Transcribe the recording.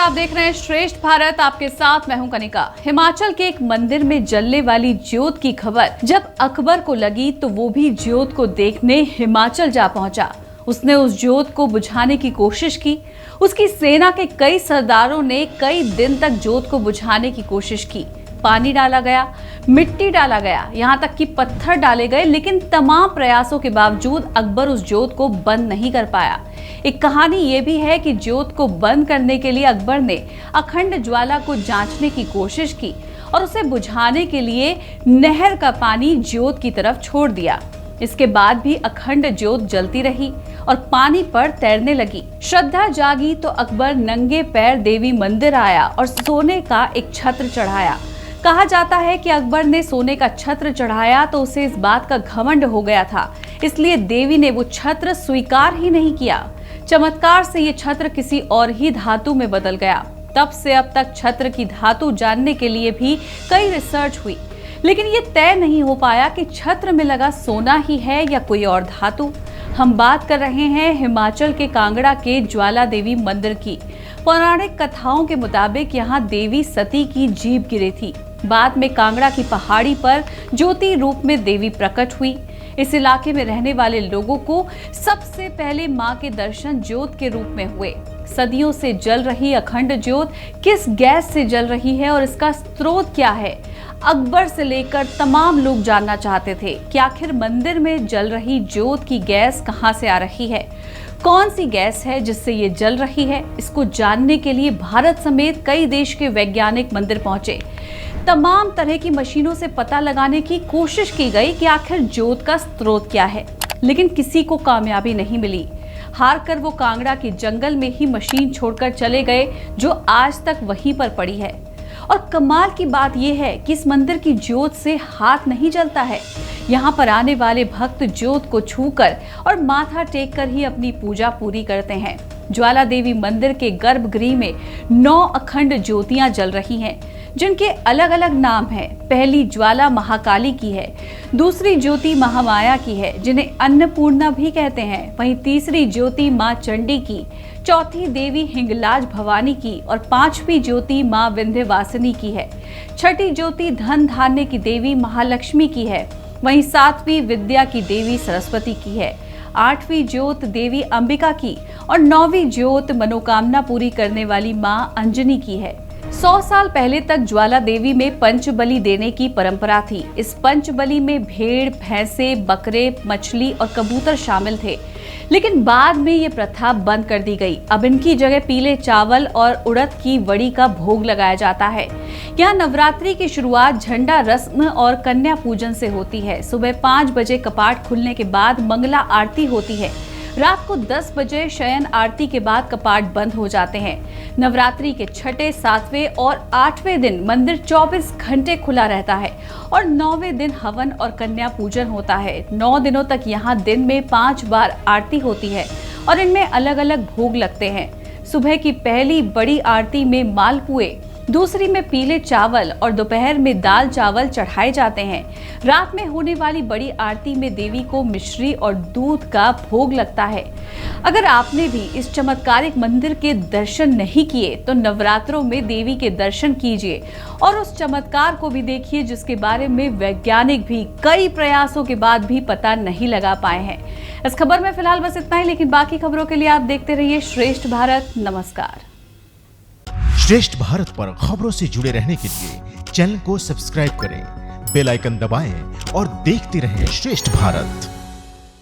आप देख रहे हैं श्रेष्ठ भारत। आपके साथ मैं हूं कनिका। हिमाचल के एक मंदिर में जलने वाली ज्योत की खबर जब अकबर को लगी तो वो भी ज्योत को देखने हिमाचल जा पहुंचा। उसने उस ज्योत को बुझाने की कोशिश की। उसकी सेना के कई सरदारों ने कई दिन तक ज्योत को बुझाने की कोशिश की। पानी डाला गया, मिट्टी डाला गया, यहाँ तक कि पत्थर डाले गए, लेकिन तमाम प्रयासों के बावजूद अकबर उस ज्योत को बंद नहीं कर पाया। एक कहानी ये भी है कि ज्योत को बंद करने के लिए अकबर ने अखंड ज्वाला को जांचने की कोशिश की और उसे बुझाने के लिए नहर का पानी ज्योत की तरफ छोड़ दिया। इसके बाद भी अखंड ज्योत जलती रही और पानी पर तैरने लगी। श्रद्धा जागी तो अकबर नंगे पैर देवी मंदिर आया और सोने का एक छत्र चढ़ाया। कहा जाता है कि अकबर ने सोने का छत्र चढ़ाया तो उसे इस बात का घमंड हो गया था, इसलिए देवी ने वो छत्र स्वीकार ही नहीं किया। चमत्कार से ये छत्र किसी और ही धातु में बदल गया। तब से अब तक छत्र की धातु जानने के लिए भी कई रिसर्च हुई, लेकिन ये तय नहीं हो पाया कि छत्र में लगा सोना ही है या कोई और धातु। हम बात कर रहे हैं हिमाचल के कांगड़ा के ज्वाला देवी मंदिर की। पौराणिक कथाओं के मुताबिक यहाँ देवी सती की जीभ गिरी थी। बाद में कांगड़ा की पहाड़ी पर ज्योति रूप में देवी प्रकट हुई। इस इलाके में रहने वाले लोगों को सबसे पहले मां के दर्शन ज्योत के रूप में हुए। सदियों से जल रही अखंड ज्योत किस गैस से जल रही है और इसका स्रोत क्या है, अकबर से लेकर तमाम लोग जानना चाहते थे कि आखिर मंदिर में जल रही ज्योत की गैस कहां से आ रही है, कौन सी गैस है जिससे ये जल रही है। इसको जानने के लिए भारत समेत कई देश के वैज्ञानिक मंदिर पहुंचे। तमाम तरह की मशीनों से पता लगाने की कोशिश की गई कि आखिर ज्योत का स्रोत क्या है, लेकिन किसी को कामयाबी नहीं मिली। हार कर वो कांगड़ा के जंगल में ही मशीन छोड़कर चले गए, जो आज तक वहीं पर पड़ी है। और कमाल की बात यह है कि इस मंदिर की ज्योत से हाथ नहीं जलता है। यहाँ पर आने वाले भक्त ज्योत को छूकर और माथा टेक कर ही अपनी पूजा पूरी करते हैं। ज्वाला देवी मंदिर के गर्भगृह में 9 अखंड ज्योतियां जल रही हैं, जिनके अलग अलग नाम हैं। पहली ज्वाला महाकाली की है, दूसरी ज्योति महामाया की है, जिन्हें अन्नपूर्णा भी कहते हैं। वहीं तीसरी ज्योति मां चंडी की, चौथी देवी हिंगलाज भवानी की और 5वीं ज्योति मां विंध्यवासिनी की है। छठी ज्योति धन धान्य की देवी महालक्ष्मी की है। वहीं 7वीं विद्या की देवी सरस्वती की है। 8वीं ज्योत देवी अंबिका की और 9वीं ज्योत मनोकामना पूरी करने वाली मां अंजनी की है। 100 साल पहले तक ज्वाला देवी में पंचबलि देने की परंपरा थी। इस पंचबलि में भेड़, भैंसे, बकरे, मछली और कबूतर शामिल थे, लेकिन बाद में ये प्रथा बंद कर दी गई। अब इनकी जगह पीले चावल और उड़द की वड़ी का भोग लगाया जाता है। यहाँ नवरात्रि की शुरुआत झंडा रस्म और कन्या पूजन से होती है। सुबह 5 बजे कपाट खुलने के बाद मंगला आरती होती है। रात को 10 बजे शयन आरती के बाद कपाट बंद हो जाते हैं। नवरात्रि के 6, 7वें और 8वें दिन मंदिर 24 घंटे खुला रहता है और 9वें दिन हवन और कन्या पूजन होता है। 9 दिनों तक यहाँ दिन में 5 बार आरती होती है और इनमें अलग अलग भोग लगते हैं। सुबह की पहली बड़ी आरती में मालपुए, दूसरी में पीले चावल और दोपहर में दाल चावल चढ़ाए जाते हैं। रात में होने वाली बड़ी आरती में देवी को मिश्री और दूध का भोग लगता है। अगर आपने भी इस चमत्कारिक मंदिर के दर्शन नहीं किए तो नवरात्रों में देवी के दर्शन कीजिए और उस चमत्कार को भी देखिए, जिसके बारे में वैज्ञानिक भी कई प्रयासों के बाद भी पता नहीं लगा पाए हैं। इस खबर में फिलहाल बस इतना ही, लेकिन बाकी खबरों के लिए आप देखते रहिए श्रेष्ठ भारत। नमस्कार। श्रेष्ठ भारत पर खबरों से जुड़े रहने के लिए चैनल को सब्सक्राइब करें, बेल आइकन दबाएं और देखते रहें श्रेष्ठ भारत।